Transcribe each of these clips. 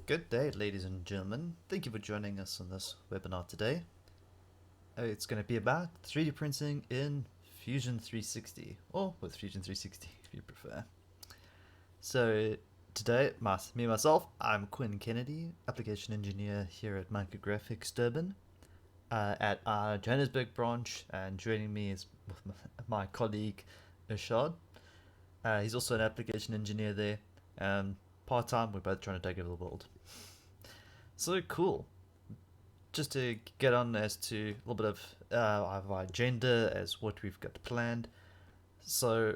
Good day, ladies and gentlemen. Thank you for joining us on this webinar today. It's going to be about 3D printing in Fusion 360, or with Fusion 360 if you prefer. So today, myself, I'm Quinn Kennedy, application engineer here at Micrographics Durban at our Johannesburg branch, and joining me is my colleague Ishad. He's also an application engineer there. Part-time, we're both trying to take over the world. So cool. Just to get on as to a little bit of our agenda as what we've got planned. So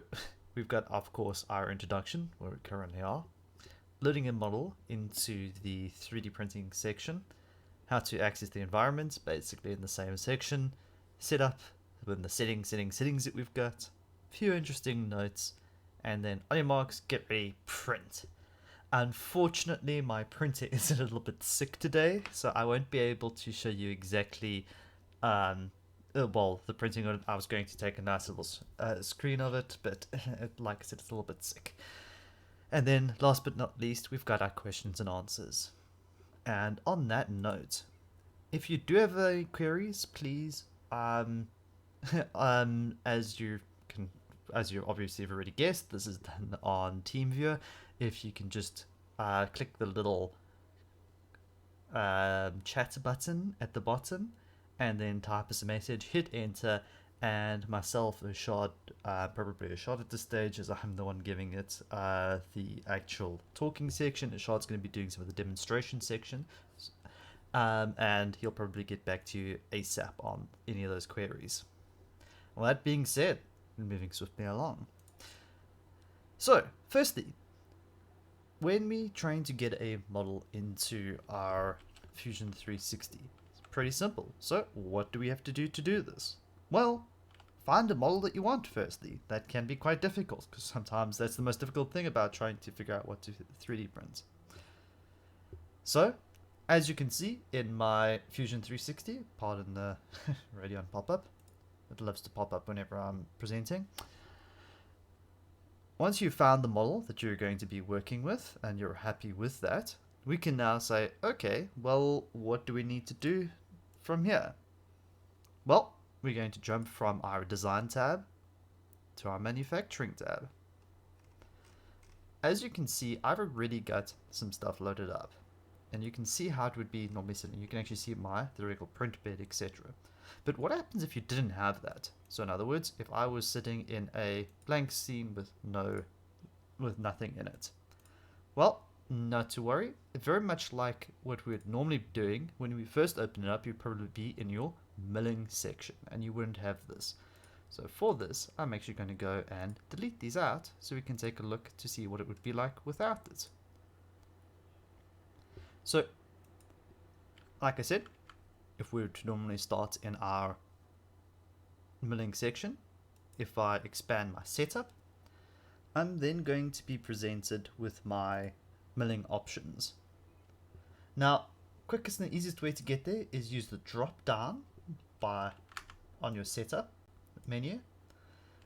we've got, of course, our introduction, where we currently are, loading a model into the 3D printing section, how to access the environment, basically in the same section, setup, with the settings that we've got, a few interesting notes, and then on your marks, get ready, print. Unfortunately, my printer is a little bit sick today, so I won't be able to show you exactly, the printing on it. I was going to take a nice little screen of it, but like I said, it's a little bit sick. And then, last but not least, we've got our questions and answers. And on that note, if you do have any queries, please, as you obviously have already guessed, this is done on TeamViewer. If you can just click the little chat button at the bottom and then type us a message, hit enter, and myself, Ishad, probably Ishad at this stage, as I'm the one giving it the actual talking section. Ishad's going to be doing some of the demonstration section, and he'll probably get back to you ASAP on any of those queries. Well, that being said, moving swiftly along. So, firstly, when we trying to get a model into our Fusion 360, it's pretty simple. So what do we have to do this? Well, find a model that you want firstly. That can be quite difficult because sometimes that's the most difficult thing about trying to figure out what to 3D print. So, as you can see in my Fusion 360, pardon the Radeon pop-up, it loves to pop up whenever I'm presenting. Once you've found the model that you're going to be working with and you're happy with that, we can now say, okay, well, what do we need to do from here? Well, we're going to jump from our design tab to our manufacturing tab. As you can see, I've already got some stuff loaded up, and you can see how it would be normally sitting. You can actually see my theoretical print bed, etc. But what happens if you didn't have that? So in other words, if I was sitting in a blank scene with nothing in it. Well, not to worry. It's very much like what we're normally doing. When we first open it up, you'd probably be in your milling section, and you wouldn't have this. So for this, I'm actually going to go and delete these out so we can take a look to see what it would be like without it. So, like I said, if we were to normally start in our milling section, if I expand my setup, I'm then going to be presented with my milling options. Now, quickest and the easiest way to get there is use the drop down on your setup menu.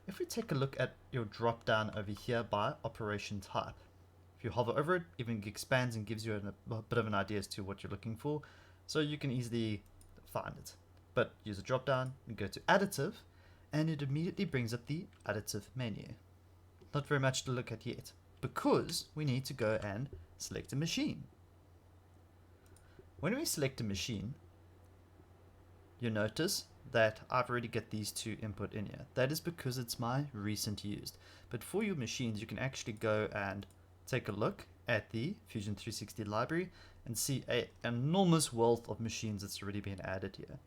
If we take a look at your drop down over here by operation type, if you hover over it, it even expands and gives you a bit of an idea as to what you're looking for, so you can easily find it. But use a drop down and go to additive, and it immediately brings up the additive menu. Not very much to look at yet, because we need to go and select a machine. When we select a machine, you notice that I've already got these two input in here. That is because it's my recent used. But for your machines, you can actually go and take a look at the Fusion 360 library and see an enormous wealth of machines that's already been added here.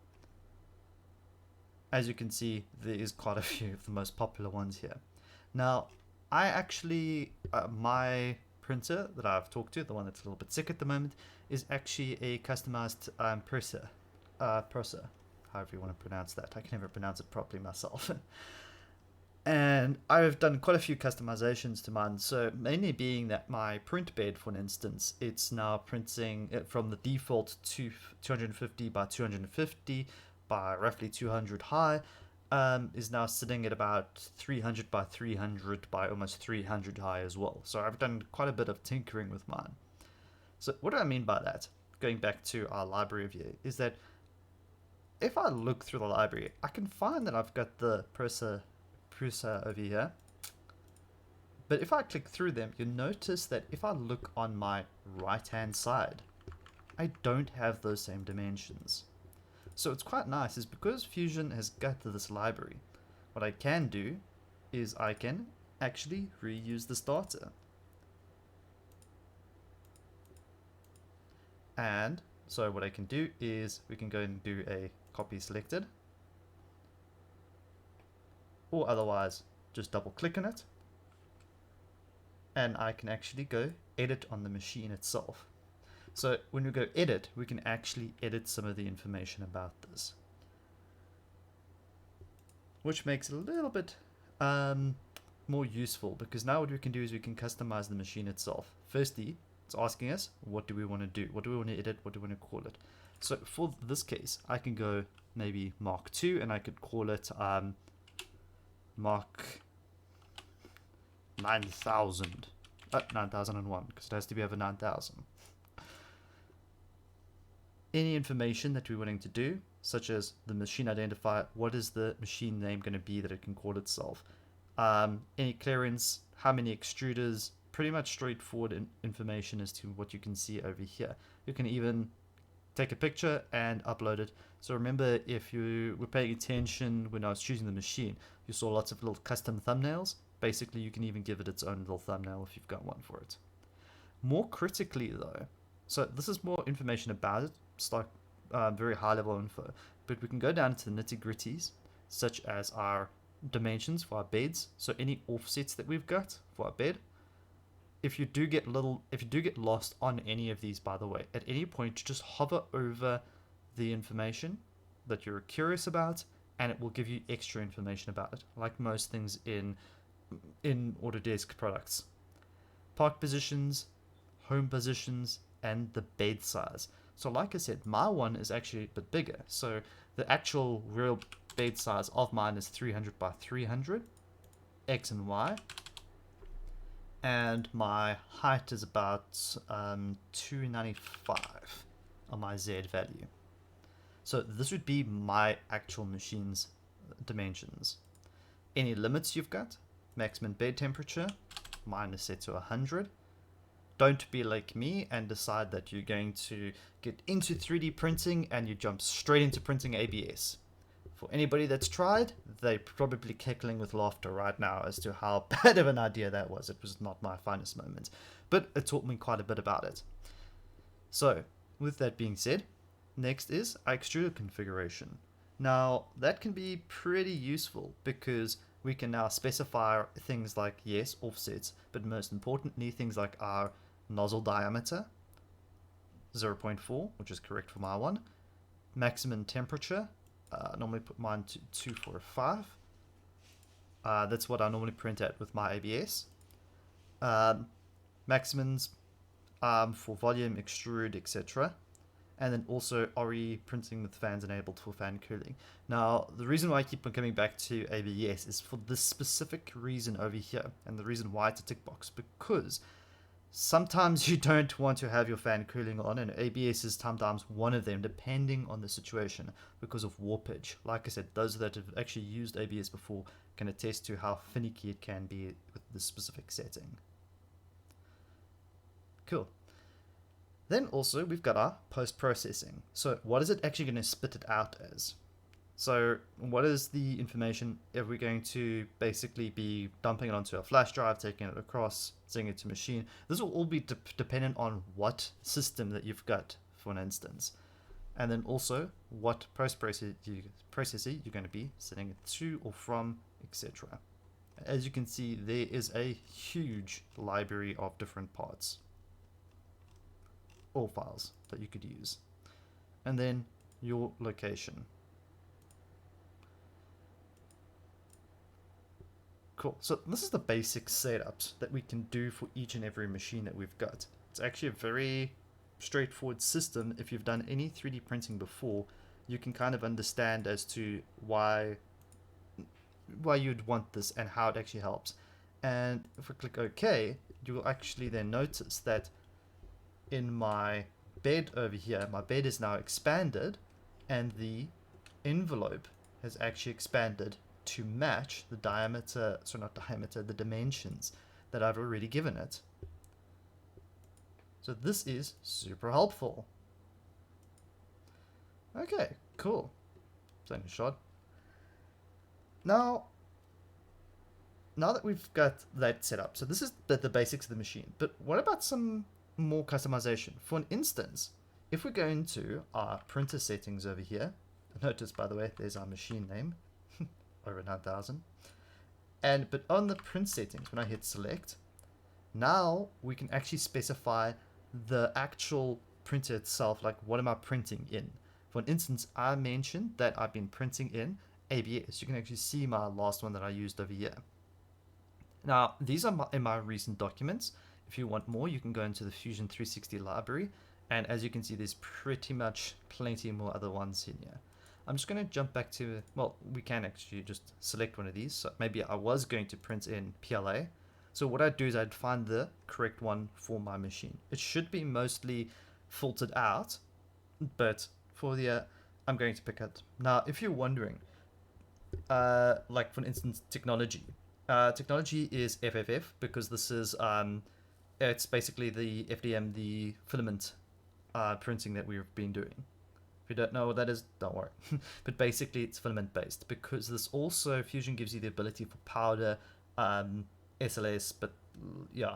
As you can see, there is quite a few of the most popular ones here. Now, I actually, my printer that I've talked to, the one that's a little bit sick at the moment, is actually a customized presser, however you want to pronounce that. I can never pronounce it properly myself. And I've done quite a few customizations to mine, so mainly being that my print bed, for instance, it's now printing from the default 250 by 250 by roughly 200 high, is now sitting at about 300 by 300 by almost 300 high as well. So I've done quite a bit of tinkering with mine. So what do I mean by that? Going back to our library view, is that if I look through the library, I can find that I've got the Prusa over here. But if I click through them, you'll notice that if I look on my right-hand side, I don't have those same dimensions. So it's quite nice, is because Fusion has got this library, what I can do is I can actually reuse this data. And so what I can do is we can go and do a copy selected, or otherwise just double click on it, and I can actually go edit on the machine itself. So when we go edit, we can actually edit some of the information about this, which makes it a little bit more useful, because now what we can do is we can customize the machine itself. Firstly, it's asking us, what do we want to do? What do we want to edit? What do we want to call it? So for this case, I can go maybe Mark 2, and I could call it Mark 9000. 9001, because it has to be over 9000. Any information that we're wanting to do, such as the machine identifier, what is the machine name going to be that it can call itself? Any clearance, how many extruders, pretty much straightforward information as to what you can see over here. You can even take a picture and upload it. So remember, if you were paying attention when I was choosing the machine, you saw lots of little custom thumbnails. Basically, you can even give it its own little thumbnail if you've got one for it. More critically though, so this is more information about it, it's like very high level info, but we can go down into the nitty gritties, such as our dimensions for our beds. So any offsets that we've got for our bed. If you do get lost on any of these, by the way, at any point just hover over the information that you're curious about, and it will give you extra information about it, like most things in Autodesk products. Park positions, home positions, and the bed size. So like I said, my one is actually a bit bigger. So the actual real bed size of mine is 300 by 300, X and Y. And my height is about 295 on my Z value. So this would be my actual machine's dimensions. Any limits you've got? Maximum bed temperature, mine is set to 100. Don't be like me and decide that you're going to get into 3D printing and you jump straight into printing ABS. For anybody that's tried, they're probably cackling with laughter right now as to how bad of an idea that was. It was not my finest moment, but it taught me quite a bit about it. So, with that being said, next is our extruder configuration. Now, that can be pretty useful because we can now specify things like, yes, offsets, but most importantly, things like our nozzle diameter, 0.4, which is correct for my one, maximum temperature, normally put mine to 245. That's what I normally print at with my ABS. Maximums for volume, extrude, etc. And then also RE printing with fans enabled for fan cooling. Now, the reason why I keep on coming back to ABS is for this specific reason over here, and the reason why it's a tick box, because sometimes you don't want to have your fan cooling on, and ABS is sometimes one of them, depending on the situation, because of warpage. Like I said, those that have actually used ABS before can attest to how finicky it can be with this specific setting. Cool. Then also we've got our post-processing. So what is it actually going to spit it out as? So what is the information? If we're going to basically be dumping it onto a flash drive, taking it across, sending it to machine, this will all be dependent on what system that you've got, for an instance. And then also what post-processor you're going to be sending it to or from, etc. As you can see, there is a huge library of different parts or files that you could use. And then your location. Cool. So this is the basic setups that we can do for each and every machine that we've got. It's actually a very straightforward system. If you've done any 3D printing before, you can kind of understand as to why you'd want this and how it actually helps. And if we click OK, you will actually then notice that in my bed over here, my bed is now expanded, and the envelope has actually expanded to match the diameter, so not diameter, the dimensions that I've already given it. So this is super helpful. Okay, cool. Second shot. Now that we've got that set up, so this is the basics of the machine, but what about some more customization? For an instance, if we go into our printer settings over here, notice, by the way, there's our machine name, over 9,000, but on the print settings, when I hit select, now we can actually specify the actual printer itself, like what am I printing in. For instance, I mentioned that I've been printing in ABS. You can actually see my last one that I used over here. Now, these are in my recent documents. If you want more, you can go into the Fusion 360 library, and as you can see, there's pretty much plenty more other ones in here. I'm just going to jump back to, well, we can actually just select one of these. So maybe I was going to print in PLA. So what I'd do is I'd find the correct one for my machine. It should be mostly filtered out, but for the, I'm going to pick it. Now, if you're wondering, like for instance, technology. Technology is FFF because this is, it's basically the FDM, the filament printing that we've been doing. If you don't know what that is, don't worry. But basically it's filament based because this also, Fusion gives you the ability for powder, SLS, but yeah,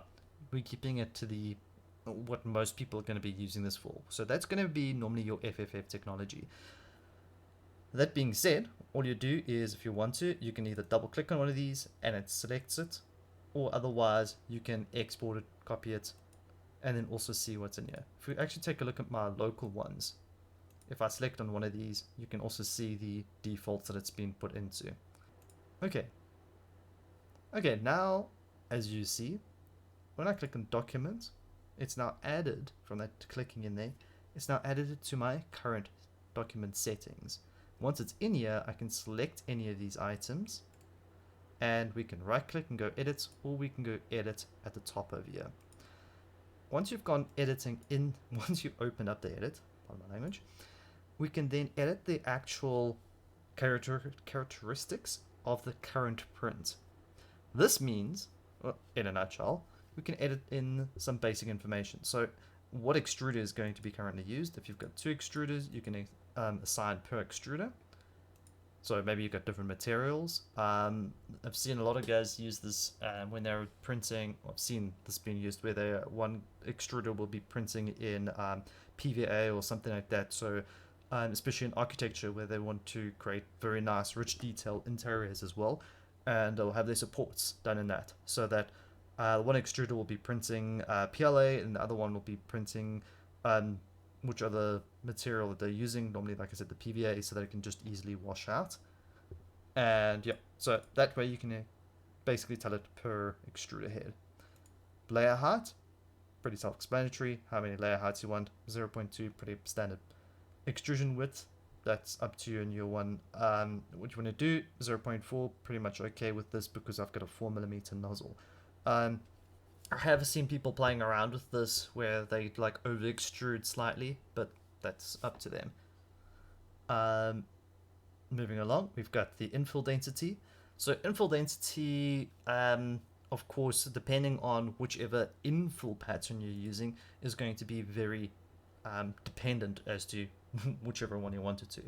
we're keeping it to the what most people are going to be using this for. So that's going to be normally your FFF technology. That being said, all you do is, if you want to, you can either double click on one of these and it selects it, or otherwise you can export it, copy it, and then also see what's in here. If we actually take a look at my local ones, if I select on one of these, you can also see the defaults that it's been put into. Okay, now as you see, when I click on document, it's now added, from that clicking in there, it's now added to my current document settings. Once it's in here, I can select any of these items, and we can right click and go edit, or we can go edit at the top over here. Once you've gone editing in, once you open up the edit, pardon my language, we can then edit the actual characteristics of the current print. This means, well, in a nutshell, we can edit in some basic information. So what extruder is going to be currently used. If you've got 2 extruders, you can assign per extruder. So maybe you've got different materials. I've seen a lot of guys use this when they're printing. I've seen this being used where one extruder will be printing in PVA or something like that. So especially in architecture where they want to create very nice, rich detail interiors as well. And they'll have their supports done in that. So that one extruder will be printing PLA and the other one will be printing which other material that they're using, normally like I said the PVA, so that it can just easily wash out. And yeah, so that way you can basically tell it per extruder head. Layer height, pretty self-explanatory, how many layer heights you want, 0.2, pretty standard. Extrusion width, that's up to you and your one. What you want to do, 0.4, pretty much okay with this because I've got a 4mm nozzle. I have seen people playing around with this where they like over extrude slightly, but that's up to them. Moving along, we've got the infill density. So infill density, of course, depending on whichever infill pattern you're using, is going to be very dependent as to whichever one you wanted to.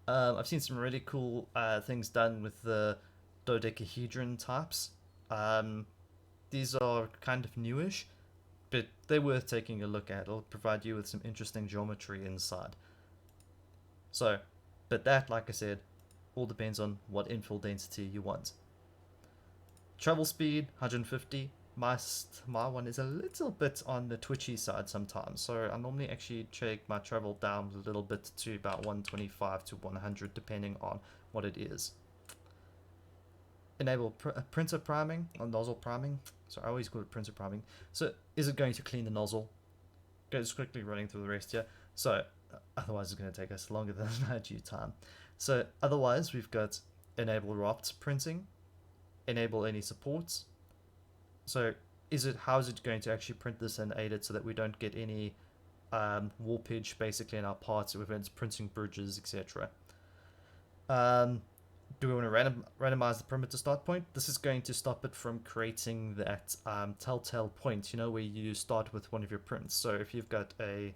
I've seen some really cool things done with the dodecahedron types. These are kind of newish, but they're worth taking a look at. It'll provide you with some interesting geometry inside. So, but that, like I said, all depends on what infill density you want. Travel speed, 150. My one is a little bit on the twitchy side sometimes, so I normally actually check my travel down a little bit to about 125 to 100 depending on what it is. Enable printer priming or nozzle priming. So I always call it printer priming. So is it going to clean the nozzle? Goes quickly running through the rest here. So otherwise it's going to take us longer than our due time. So otherwise we've got enable raft printing, enable any supports. So how is it going to actually print this and aid it so that we don't get any warpage basically in our parts, whether it's printing bridges, etc. Um, do we want to randomize the perimeter start point? This is going to stop it from creating that telltale point, you know, where you start with one of your prints. So if you've got a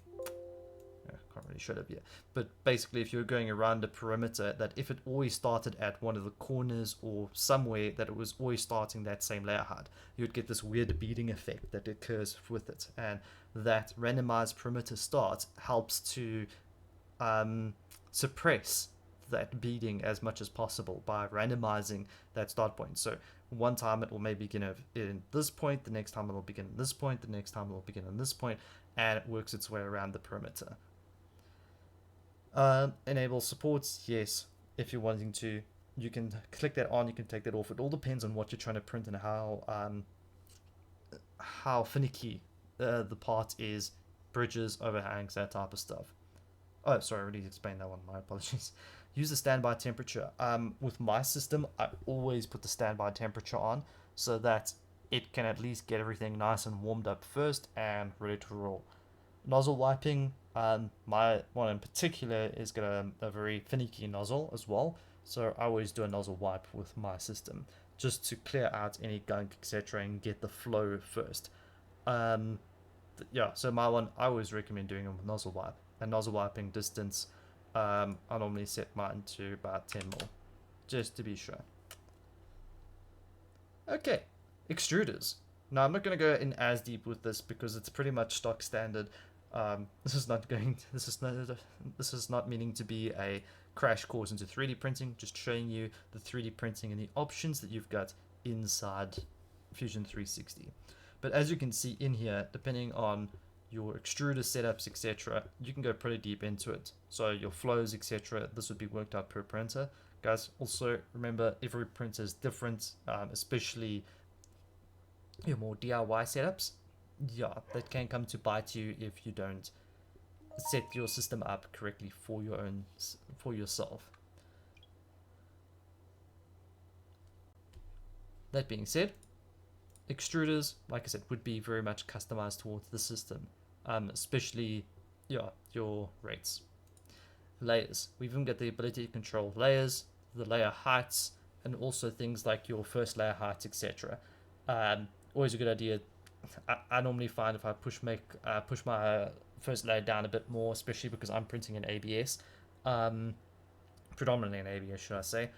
I can't really show it up yet, but basically if you're going around a perimeter, that if it always started at one of the corners or somewhere that it was always starting that same layer height, you would get this weird beading effect that occurs with it. And that randomized perimeter start helps to suppress that beading as much as possible by randomizing that start point. So one time it will maybe begin in this point, the next time it will begin in this point, the next time it will begin in this point, and it works its way around the perimeter. Enable supports, yes, if you're wanting to. You can click that on, you can take that off. It all depends on what you're trying to print and how finicky the part is, bridges, overhangs, that type of stuff. Oh, sorry, I already explained that one. My apologies. Use the standby temperature. With my system, I always put the standby temperature on so that it can at least get everything nice and warmed up first and ready to roll. Nozzle wiping, my one in particular is got a very finicky nozzle as well, so I always do a nozzle wipe with my system just to clear out any gunk, etc., and get the flow first. Yeah, so my one, I always recommend doing it with nozzle wipe. And nozzle wiping distance, I normally set mine to about 10 mil, just to be sure. Okay, extruders. Now I'm not going to go in as deep with this because it's pretty much stock standard. This is not meaning to be a crash course into 3D printing, just showing you the 3D printing and the options that you've got inside Fusion 360. But as you can see in here, depending on your extruder setups, etc., you can go pretty deep into it. So your flows, etc., this would be worked out per printer. Guys, also remember every printer is different, especially your more DIY setups. Yeah, that can come to bite you if you don't set your system up correctly for yourself. That being said, extruders, like I said, would be very much customized towards the system, especially your rates. Layers, we've even got the ability to control layers, the layer heights, and also things like your first layer heights, etc. Always a good idea. I normally find if I push my first layer down a bit more, especially because I'm printing in ABS, predominantly in ABS, should I say?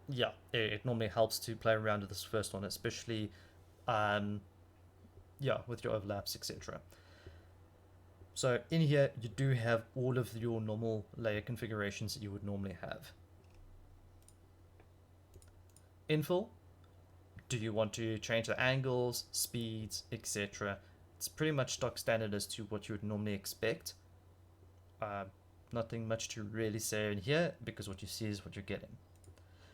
Yeah, it normally helps to play around with this first one, especially with your overlaps, etc. So in here you do have all of your normal layer configurations that you would normally have. Infill, do you want to change the angles, speeds, etc.? It's pretty much stock standard as to what you would normally expect. Nothing much to really say in here because what you see is what you're getting.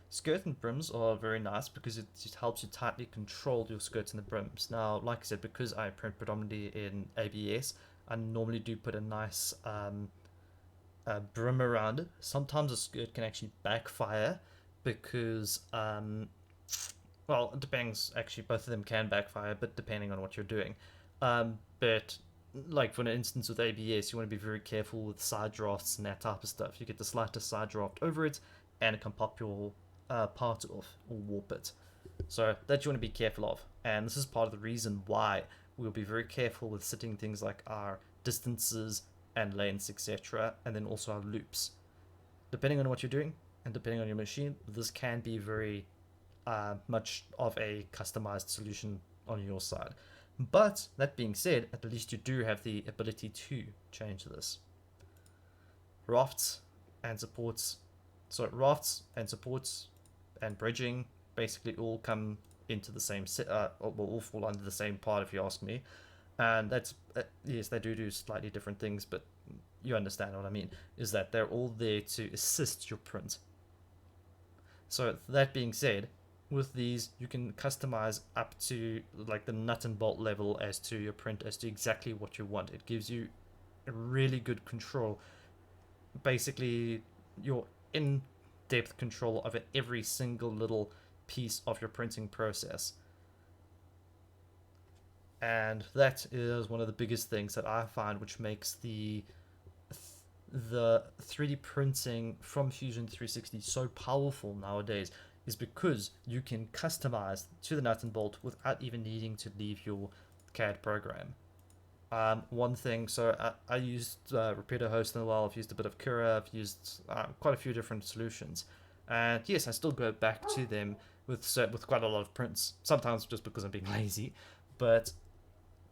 Skirt and brims are very nice because it helps you tightly control your skirts and the brims. Now, like I said, because I print predominantly in ABS, I normally do put a nice brim around it. Sometimes a skirt can actually backfire because, well, it depends. Actually, both of them can backfire, but depending on what you're doing. But like for an instance with ABS, you want to be very careful with side drafts and that type of stuff. You get the slightest side draft over it, and it can pop your part off or warp it. So that you want to be careful of, and this is part of the reason why we'll be very careful with setting things like our distances and lengths, etc., and then also our loops. Depending on what you're doing and depending on your machine, this can be very much of a customized solution on your side. But that being said, at least you do have the ability to change this. Rafts and supports. So rafts and supports and bridging basically all come into the same set, all fall under the same part if you ask me. And that's yes, they do slightly different things, but you understand what I mean, is that they're all there to assist your print. So that being said, with these you can customize up to like the nut and bolt level as to your print, as to exactly what you want. It gives you a really good control, basically your in-depth control over every single little piece of your printing process. And that is one of the biggest things that I find which makes the 3D printing from Fusion 360 so powerful nowadays, is because you can customize to the nut and bolt without even needing to leave your CAD program. One thing, so I used Repeater Host in a while. I've used a bit of Cura. I've used quite a few different solutions, and yes, I still go back to them with quite a lot of prints. Sometimes just because I'm being lazy, but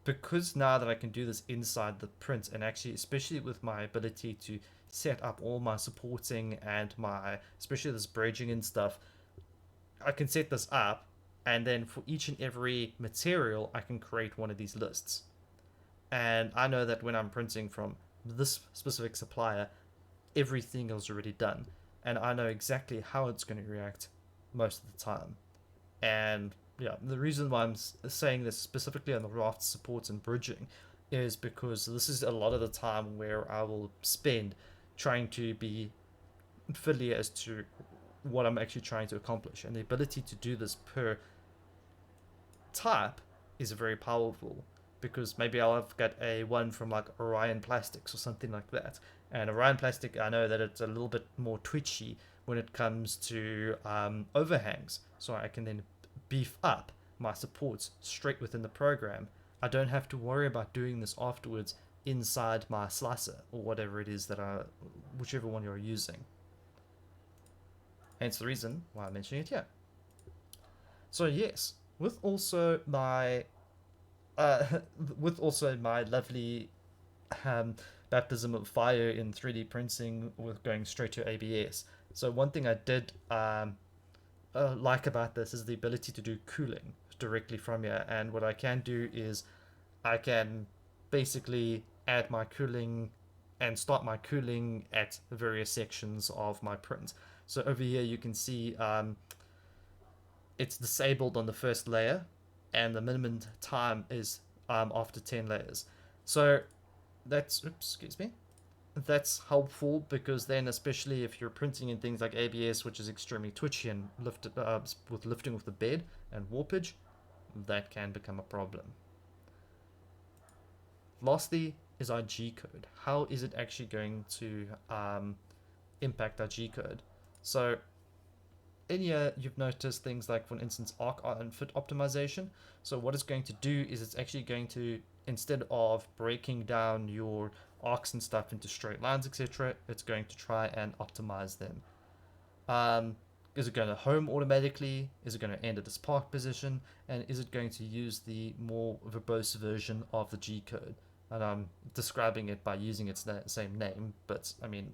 because now that I can do this inside the print, and actually, especially with my ability to set up all my supporting and my, especially this bridging and stuff, I can set this up, and then for each and every material, I can create one of these lists. And I know that when I'm printing from this specific supplier, everything is already done, and I know exactly how it's going to react most of the time. And yeah, the reason why I'm saying this specifically on the raft supports and bridging is because this is a lot of the time where I will spend trying to be fiddly as to what I'm actually trying to accomplish, and the ability to do this per type is very powerful, because maybe I'll have got a one from like Orion Plastics or something like that, and Orion Plastic, I know that it's a little bit more twitchy when it comes to overhangs, so I can then beef up my supports straight within the program. I don't have to worry about doing this afterwards inside my slicer or whatever it is that whichever one you're using. Hence the reason why I'm mentioning it here. So yes, with also my uh, with also my lovely baptism of fire in 3D printing with going straight to ABS. So one thing I did like about this is the ability to do cooling directly from here. And what I can do is I can basically add my cooling and start my cooling at various sections of my print. So over here you can see it's disabled on the first layer, and the minimum time is after 10 layers. So that's, oops, excuse me, that's helpful, because then, especially if you're printing in things like ABS, which is extremely twitchy and with lifting with the bed and warpage, that can become a problem. Lastly is our G code. How is it actually going to impact our G code? So in here, you've noticed things like, for instance, arc and fit optimization. So what it's going to do is it's actually going to, instead of breaking down your arcs and stuff into straight lines, etc., it's going to try and optimize them. Is it going to home automatically? Is it going to end at this park position? And is it going to use the more verbose version of the G code? And I'm describing it by using its same name, but I mean,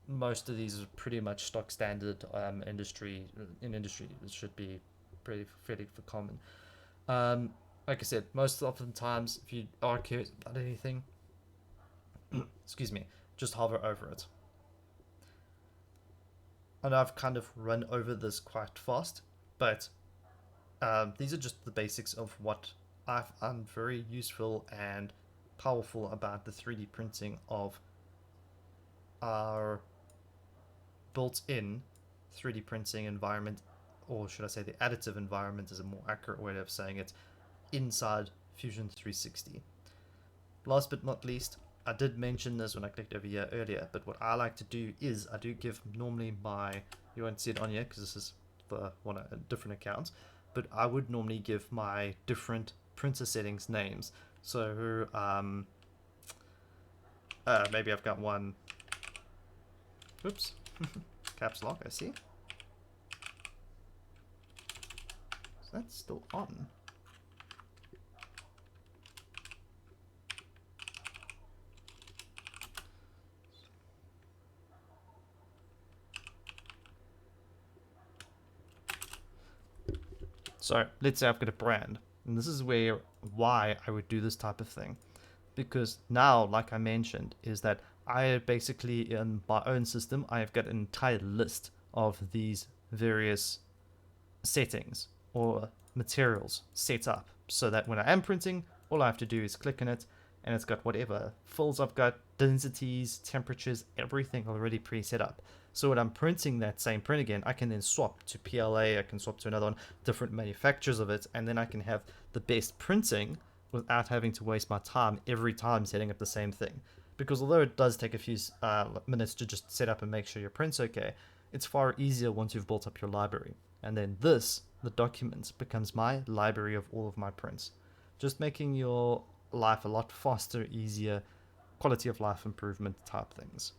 most of these are pretty much stock standard industry. In industry, it should be pretty fairly common. Like I said, most oftentimes, if you are curious about anything, excuse me, just hover over it. I know I've kind of run over this quite fast, but these are just the basics of what I find very useful and powerful about the 3D printing of our built-in 3D printing environment, or should I say the additive environment is a more accurate way of saying it, inside Fusion 360. Last but not least, I did mention this when I clicked over here earlier, but what I like to do is I do give normally my, you won't see it on here because this is for one a different account, but I would normally give my different printer settings names. So maybe I've got one, oops, caps lock, I see. So that's still on. So let's say I've got a brand, and this is why I would do this type of thing, because now, like I mentioned, is that I basically, in my own system, I have got an entire list of these various settings or materials set up, so that when I am printing, all I have to do is click on it, and it's got whatever fills I've got, densities, temperatures, everything already pre-set up. So when I'm printing that same print again, I can then swap to PLA, I can swap to another one, different manufacturers of it, and then I can have the best printing without having to waste my time every time setting up the same thing. Because although it does take a few minutes to just set up and make sure your print's okay, it's far easier once you've built up your library. And then this, the documents, becomes my library of all of my prints. Just making your life a lot faster, easier, quality of life improvement type things.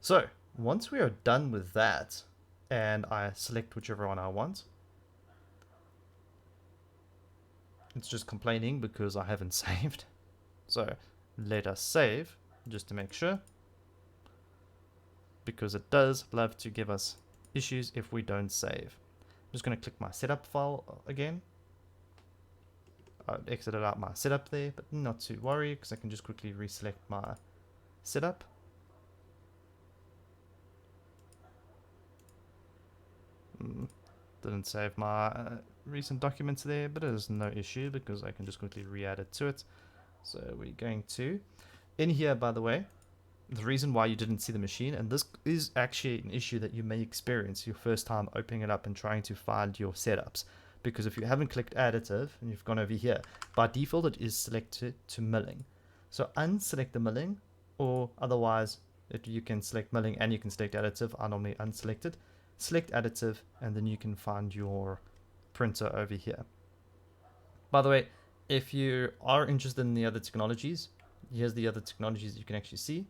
So once we are done with that, and I select whichever one I want, it's just complaining because I haven't saved. So let us save just to make sure, because it does love to give us issues if we don't save. I'm just going to click my setup file again. I've exited out my setup there, but not to worry because I can just quickly reselect my setup. Didn't save my recent documents there, but it is no issue because I can just quickly re-add it to it. So we're going to, in here by the way, the reason why you didn't see the machine, and this is actually an issue that you may experience your first time opening it up and trying to find your setups, because if you haven't clicked additive and you've gone over here, by default it is selected to milling. So unselect the milling, or otherwise you can select milling and you can select additive. I normally unselect it. Select additive and then you can find your printer over here. By the way, if you are interested in the other technologies, here's the other technologies you can actually see.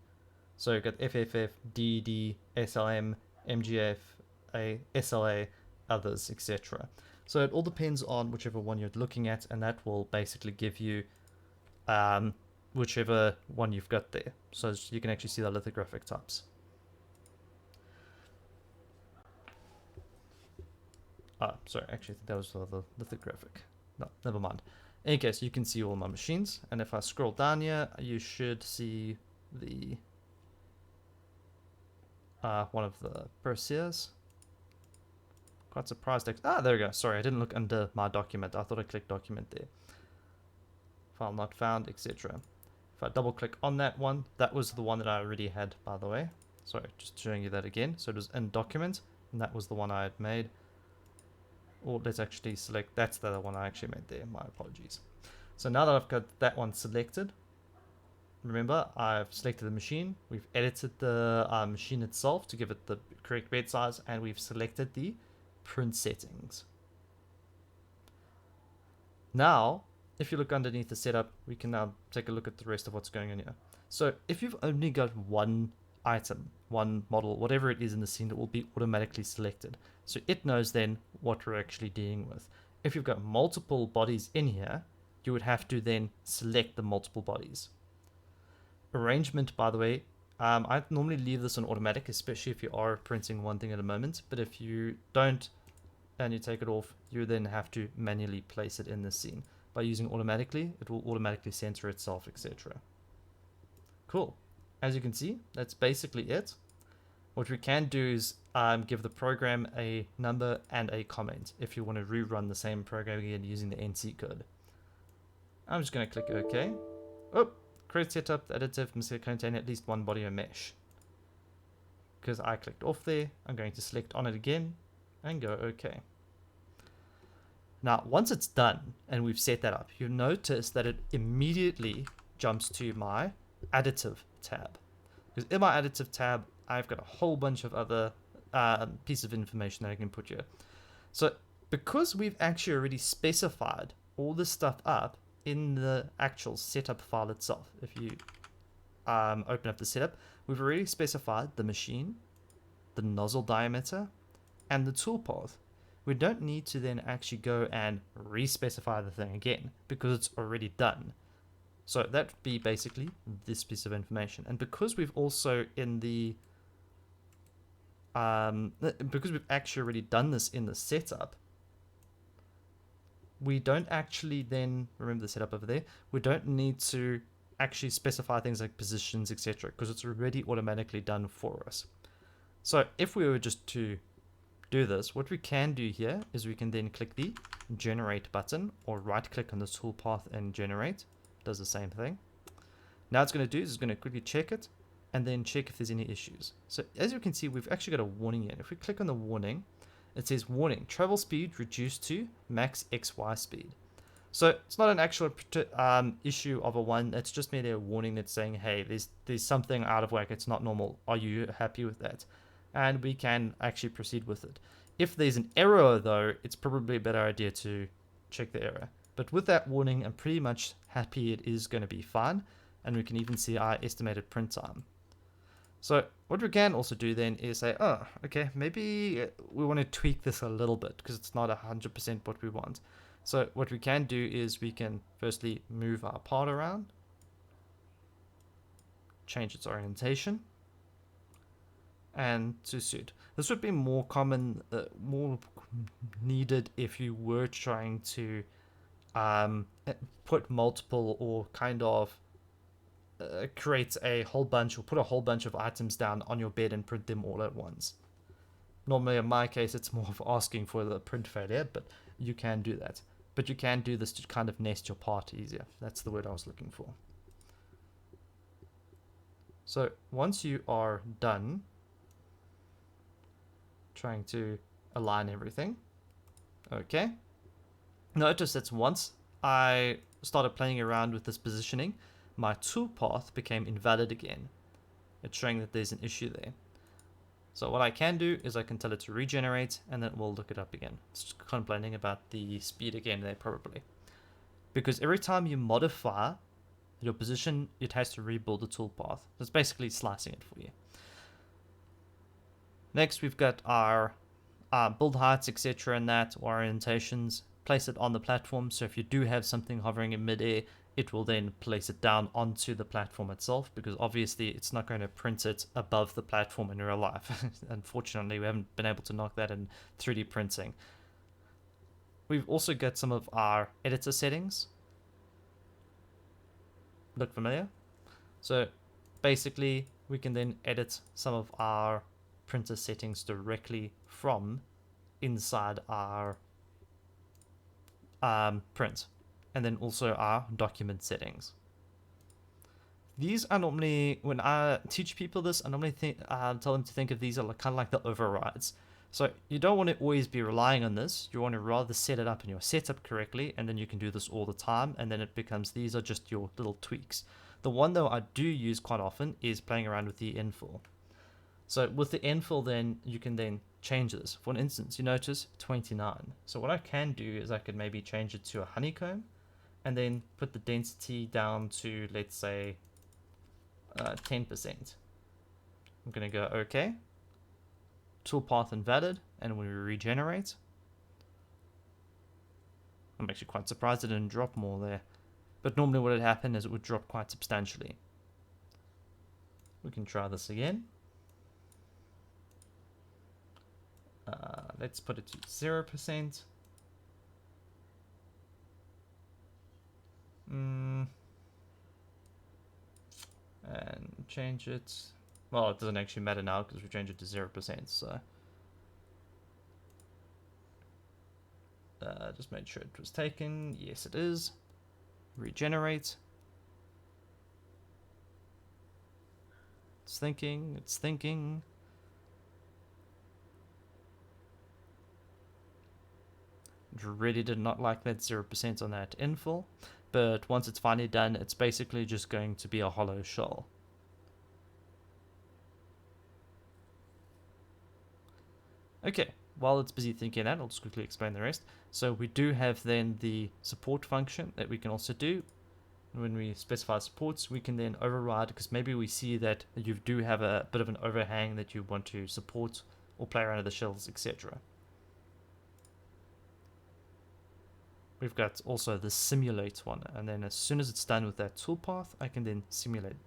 So you've got FFF, DED, SLM, MGF, SLA, others, etc. So it all depends on whichever one you're looking at, and that will basically give you whichever one you've got there. So you can actually see the lithographic types. Sorry, actually that was the lithographic. No, never mind. In any case, you can see all my machines, and if I scroll down here, you should see the one of the Perseus. Quite surprised. There we go. Sorry, I didn't look under my document. I thought I clicked document there. File not found, etc. If I double click on that one, that was the one that I already had, by the way. Sorry, just showing you that again. So it was in document, and that was the one I had made. Or let's actually select, that's the one I actually made there. My apologies. So now that I've got that one selected, remember I've selected the machine, we've edited the machine itself to give it the correct bed size, and we've selected the print settings. Now, if you look underneath the setup, we can now take a look at the rest of what's going on here. So if you've only got one item, one model, whatever it is in the scene, it will be automatically selected. So it knows then what we're actually dealing with. If you've got multiple bodies in here, you would have to then select the multiple bodies. Arrangement, by the way, I normally leave this on automatic, especially if you are printing one thing at a moment. But if you don't and you take it off, you then have to manually place it in the scene. By using automatically, it will automatically center itself, etc. Cool. As you can see, that's basically it. What we can do is give the program a number and a comment if you want to rerun the same program again using the NC code. I'm just going to click OK. Oh, create setup, the additive must contain at least one body or mesh. Because I clicked off there, I'm going to select on it again and go OK. Now, once it's done and we've set that up, you'll notice that it immediately jumps to my additive tab. Because in my additive tab, I've got a whole bunch of other pieces of information that I can put here. So because we've actually already specified all this stuff up in the actual setup file itself, if you open up the setup, we've already specified the machine, the nozzle diameter, and the toolpath. We don't need to then actually go and re-specify the thing again because it's already done. So that would be basically this piece of information. And because we've also in the because we've actually already done this in the setup, we don't actually then, remember the setup over there, we don't need to actually specify things like positions, etc., because it's already automatically done for us. So if we were just to do this, what we can do here is we can then click the generate button or right click on the toolpath and generate. It does the same thing. Now it's going to do is it's going to quickly check it and then check if there's any issues. So as you can see, we've actually got a warning here. If we click on the warning, it says warning, travel speed reduced to max XY speed. So it's not an actual issue of a one. It's just merely a warning that's saying, hey, there's something out of whack. It's not normal. Are you happy with that? And we can actually proceed with it. If there's an error, though, it's probably a better idea to check the error. But with that warning, I'm pretty much happy it is going to be fine. And we can even see our estimated print time. So what we can also do then is say, oh, okay, maybe we want to tweak this a little bit because it's not 100% what we want. So what we can do is we can firstly move our part around, change its orientation, and to suit. This would be more common, more needed if you were trying to put multiple or kind of create a whole bunch or put a whole bunch of items down on your bed and print them all at once. Normally in my case it's more of asking for the print failure, but you can do that. But you can do this to kind of nest your part easier. That's the word I was looking for. So once you are done trying to align everything, okay, notice that once I started playing around with this positioning, my toolpath became invalid again. It's showing that there's an issue there. So what I can do is I can tell it to regenerate and then we'll look it up again. It's just complaining about the speed again there probably. Because every time you modify your position, it has to rebuild the toolpath. It's basically slicing it for you. Next we've got our build heights, etc. and that, orientations. Place it on the platform, so if you do have something hovering in midair, it will then place it down onto the platform itself, because obviously it's not going to print it above the platform in real life. Unfortunately, we haven't been able to knock that in 3D printing. We've also got some of our editor settings. Look familiar? So basically, we can then edit some of our printer settings directly from inside our print, and then also our document settings. These are normally, when I teach people this, I normally tell them to think of these as kind of like the overrides. So you don't want to always be relying on this. You want to rather set it up in your setup correctly, and then you can do this all the time, and then it becomes, these are just your little tweaks. The one though I do use quite often is playing around with the infill. So with the infill then, you can then change this. For instance, you notice 29. So what I can do is I could maybe change it to a honeycomb and then put the density down to, let's say, 10%. I'm going to go OK. Toolpath invalid, and when we regenerate, I'm actually quite surprised it didn't drop more there. But normally what would happen is it would drop quite substantially. We can try this again. Let's put it to 0%. And change it. Well, it doesn't actually matter now because we changed it to 0%. So just made sure it was taken. Yes, it is. Regenerate. It's thinking. It's thinking. Really did not like that 0% on that infill, but once it's finally done, it's basically just going to be a hollow shell. Okay, while it's busy thinking that, I'll just quickly explain the rest. So we do have then the support function that we can also do. When we specify supports, we can then override, because maybe we see that you do have a bit of an overhang that you want to support or play around with the shells, etc. We've got also the simulate one, and then as soon as it's done with that toolpath, I can then simulate.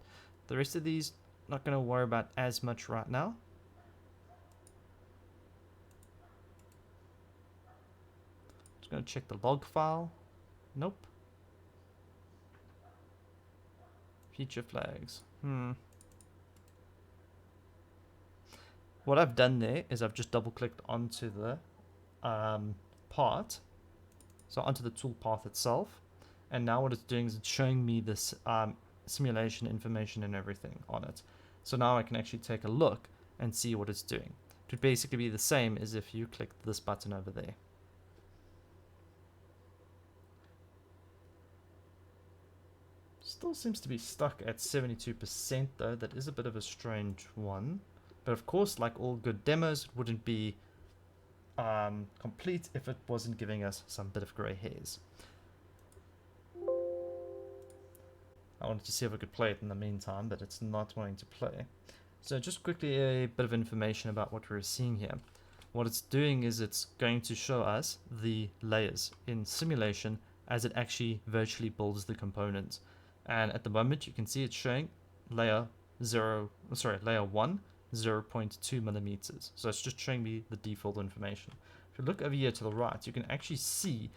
The rest of these, not going to worry about as much right now. Just going to check the log file. Nope. Feature flags. What I've done there is I've just double clicked onto the part. So onto the toolpath itself, and now what it's doing is it's showing me this simulation information and everything on it. So now I can actually take a look and see what it's doing. It would basically be the same as if you clicked this button over there. Still seems to be stuck at 72% though. That is a bit of a strange one. But of course, like all good demos, it wouldn't be complete if it wasn't giving us some bit of grey hairs. I wanted to see if I could play it in the meantime, but it's not wanting to play. So just quickly a bit of information about what we're seeing here. What it's doing is it's going to show us the layers in simulation as it actually virtually builds the components. And at the moment you can see it's showing layer 1, 0.2 millimeters. So it's just showing me the default information. If you look over here to the right, you can actually see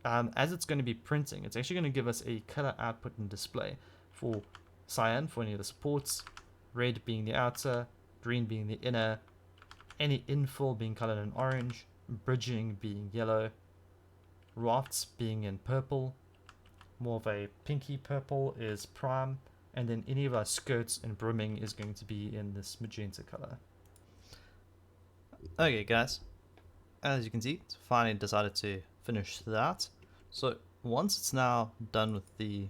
as it's going to be printing, it's actually going to give us a color output and display for cyan for any of the supports, red being the outer, green being the inner, any infill being colored in orange, bridging being yellow, rafts being in purple, more of a pinky purple is prime, and then any of our skirts and brimming is going to be in this magenta color. Okay guys, as you can see, it's finally decided to finish that. So once it's now done with the...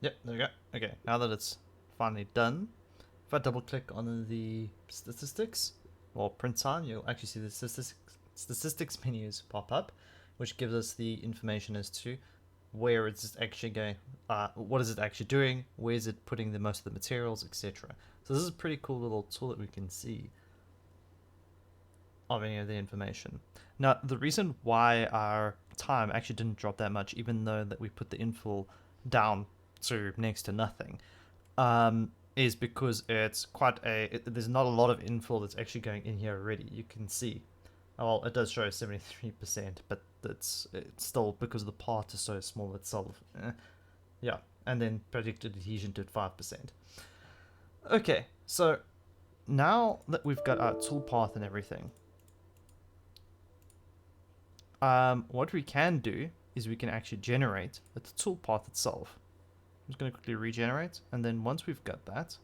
Yep, there we go. Okay, now that it's finally done, if I double click on the statistics or print time, you'll actually see the statistics menus pop up, which gives us the information as to where it's actually going, what is it actually doing, where is it putting the most of the materials, etc. So this is a pretty cool little tool that we can see of any of the information. Now, the reason why our time actually didn't drop that much, even though that we put the infill down to next to nothing, is because it's quite there's not a lot of infill that's actually going in here already. You can see, well, it does show 73%, but it's still, because the part is so small itself. Yeah, and then predicted adhesion to 5%. Okay, so now that we've got our toolpath and everything, what we can do is we can actually generate the toolpath itself. I'm just going to quickly regenerate, and then once we've got that,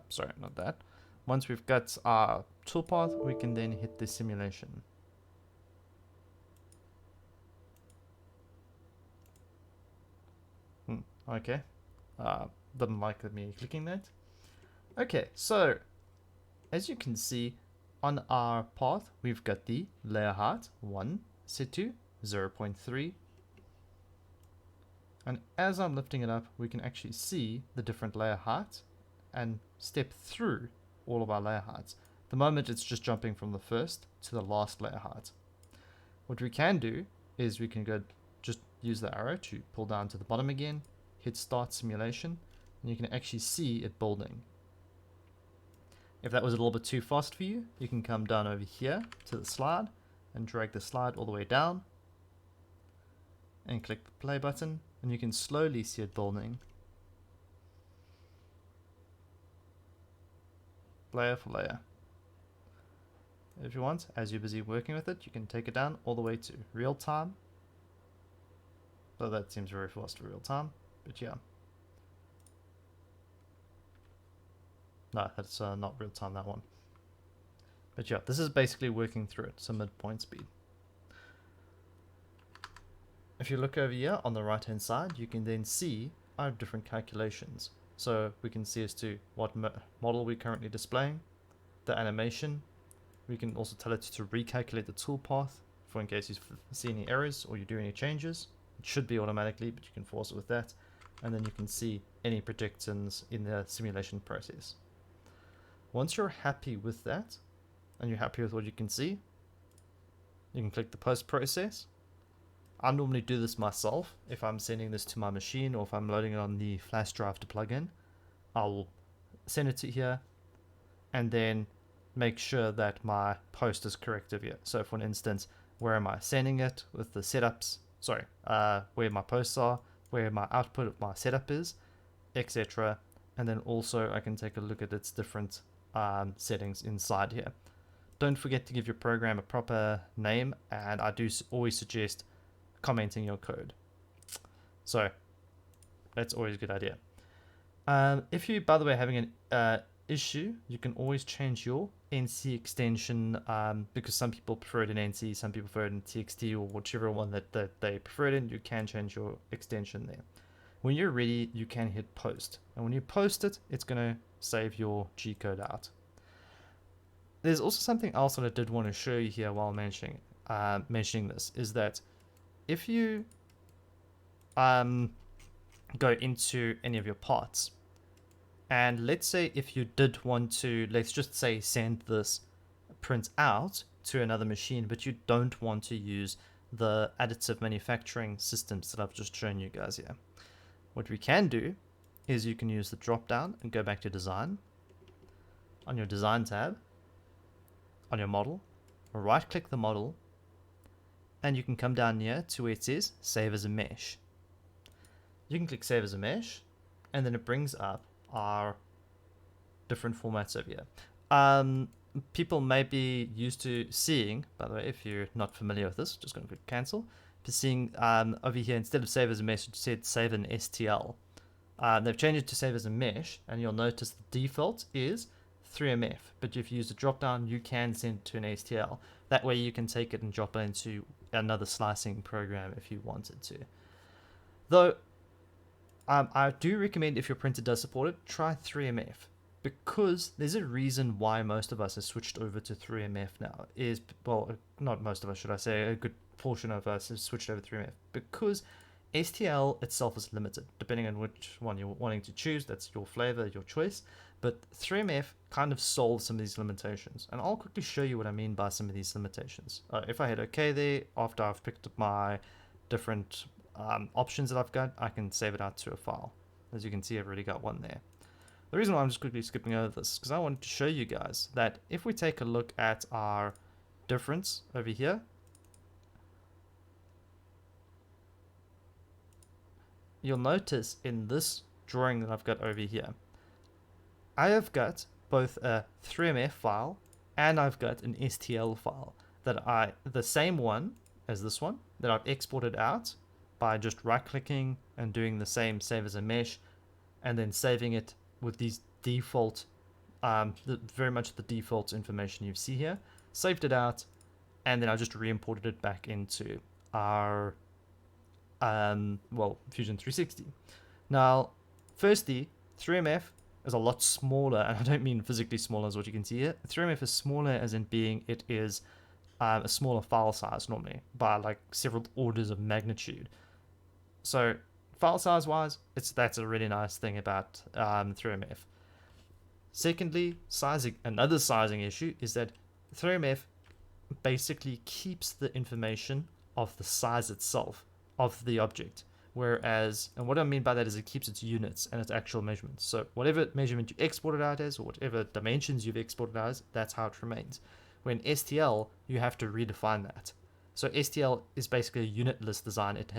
sorry, not that. Once we've got our toolpath, we can then hit the simulation. Okay, didn't like me clicking that. Okay, so as you can see on our path, we've got the layer height 1 set to 0.3, and as I'm lifting it up, we can actually see the different layer heights and step through all of our layer heights. At the moment it's just jumping from the first to the last layer height. What we can do is we can go just use the arrow to pull down to the bottom again, hit start simulation, and you can actually see it building. If that was a little bit too fast for you, you can come down over here to the slide and drag the slide all the way down and click the play button, and you can slowly see it building. Layer for layer. If you want, as you're busy working with it, you can take it down all the way to real time. Though that seems very fast for real time, but yeah. No, that's not real time, that one. But yeah, this is basically working through it, so midpoint speed. If you look over here on the right hand side, you can then see our different calculations. So we can see as to what model we're currently displaying, the animation. We can also tell it to recalculate the toolpath for in case you see any errors or you do any changes. It should be automatically, but you can force it with that. And then you can see any predictions in the simulation process. Once you're happy with that, and you're happy with what you can see, you can click the post process. I normally do this myself. If I'm sending this to my machine or if I'm loading it on the flash drive to plug in, I'll send it to here and then make sure that my post is correct over here. So for instance, where am I sending it with the setups, where my posts are, where my output of my setup is, etc. And then also I can take a look at its different settings inside here. Don't forget to give your program a proper name, and I do always suggest commenting your code. So that's always a good idea. If you, by the way, having issue, you can always change your NC extension, because some people prefer it in NC, some people prefer it in TXT, or whichever one that they prefer it in. You can change your extension there. When you're ready, you can hit post, and when you post it, it's going to save your G-code out. There's also something else that I did want to show you here while mentioning this, is that if you go into any of your parts, and let's say if you did want to, let's just say, send this print out to another machine, but you don't want to use the additive manufacturing systems that I've just shown you guys here, what we can do is you can use the drop down and go back to design. On your design tab, on your model, right click the model, and you can come down here to where it says save as a mesh. You can click save as a mesh, and then it brings up our different formats over here. People may be used to seeing, by the way, if you're not familiar with this, just going to click cancel, seeing over here, instead of save as a mesh, it said save an STL. They've changed it to save as a mesh, and you'll notice the default is 3MF, but if you use the drop down, you can send it to an STL. That way you can take it and drop it into another slicing program if you wanted to. Though I do recommend, if your printer does support it, try 3MF, because there's a reason why most of us have switched over to 3MF now. Well, not most of us, should I say, a good portion of us have switched over to 3MF, because STL itself is limited, depending on which one you're wanting to choose. That's your flavor, your choice. But 3MF kind of solves some of these limitations, and I'll quickly show you what I mean by some of these limitations. If I hit OK there, after I've picked up my different options that I've got, I can save it out to a file. As you can see, I've already got one there. The reason why I'm just quickly skipping over this is because I wanted to show you guys that if we take a look at our difference over here, you'll notice in this drawing that I've got over here, I have got both a 3MF file and I've got an STL file that the same one as this one, that I've exported out by just right clicking and doing the same save as a mesh, and then saving it with these default, very much the default information you see here. Saved it out, and then I just re-imported it back into our Fusion 360. Now, firstly, 3MF is a lot smaller, and I don't mean physically smaller as what you can see here. 3MF is smaller as in being it is a smaller file size normally by like several orders of magnitude. So file size wise, that's a really nice thing about 3MF. Secondly, another sizing issue is that 3MF basically keeps the information of the size itself of the object, whereas, and what I mean by that is it keeps its units and its actual measurements. So whatever measurement you export it out as, or whatever dimensions you've exported out as, that's how it remains. When STL, you have to redefine that. So STL is basically a unitless design. It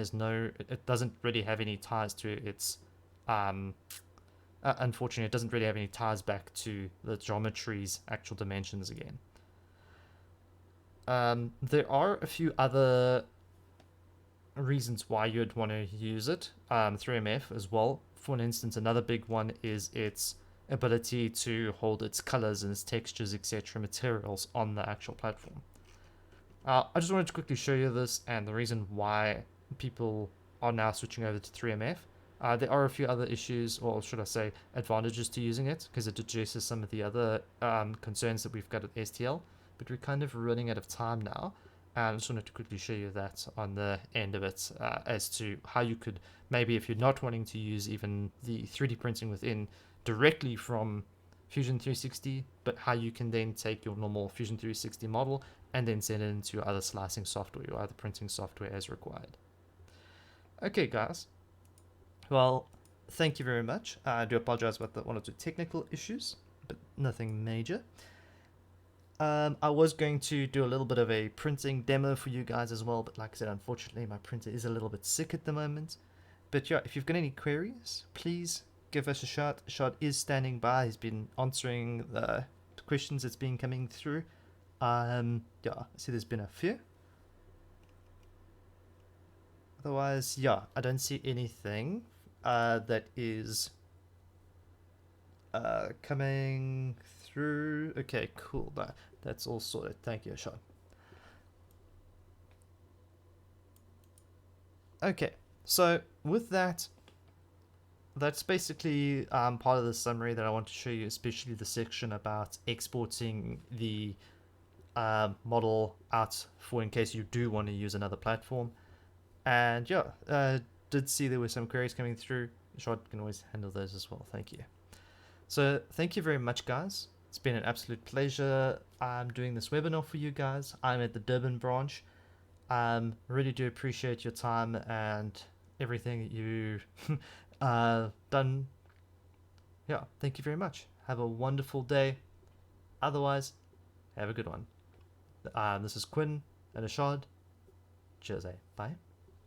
doesn't really have any ties to its, unfortunately, it doesn't really have any ties back to the geometry's actual dimensions again. There are a few other reasons why you'd want to use it, 3MF as well. For instance, another big one is its ability to hold its colors and its textures, etc., materials on the actual platform. I just wanted to quickly show you this and the reason why people are now switching over to 3MF. There are a few other issues, or should I say advantages to using it, because it addresses some of the other concerns that we've got with STL, but we're kind of running out of time now. And I just wanted to quickly show you that on the end of it, as to how you could, maybe if you're not wanting to use even the 3D printing within directly from Fusion 360, but how you can then take your normal Fusion 360 model and then send it into other slicing software or other printing software as required. Okay, guys. Well, thank you very much. I do apologize about the one or two technical issues, but nothing major. I was going to do a little bit of a printing demo for you guys as well, but like I said, unfortunately, my printer is a little bit sick at the moment. But yeah, if you've got any queries, please give us a shot. Shot is standing by. He's been answering the questions that's been coming through. Yeah, I see there's been a few. Otherwise, yeah, I don't see anything that is Coming through. Okay, cool. That's all sorted. Thank you, Ashad. Okay, so with that, that's basically part of the summary that I want to show you, especially the section about exporting the model out for in case you do want to use another platform. And yeah, did see there were some queries coming through. Shard can always handle those as well. Thank you. So thank you very much, guys. It's been an absolute pleasure doing this webinar for you guys. I'm at the Durban branch. Really do appreciate your time and everything you done. Yeah, thank you very much. Have a wonderful day. Otherwise, have a good one. This is Quinn and Ashad. Cheers, eh? Bye.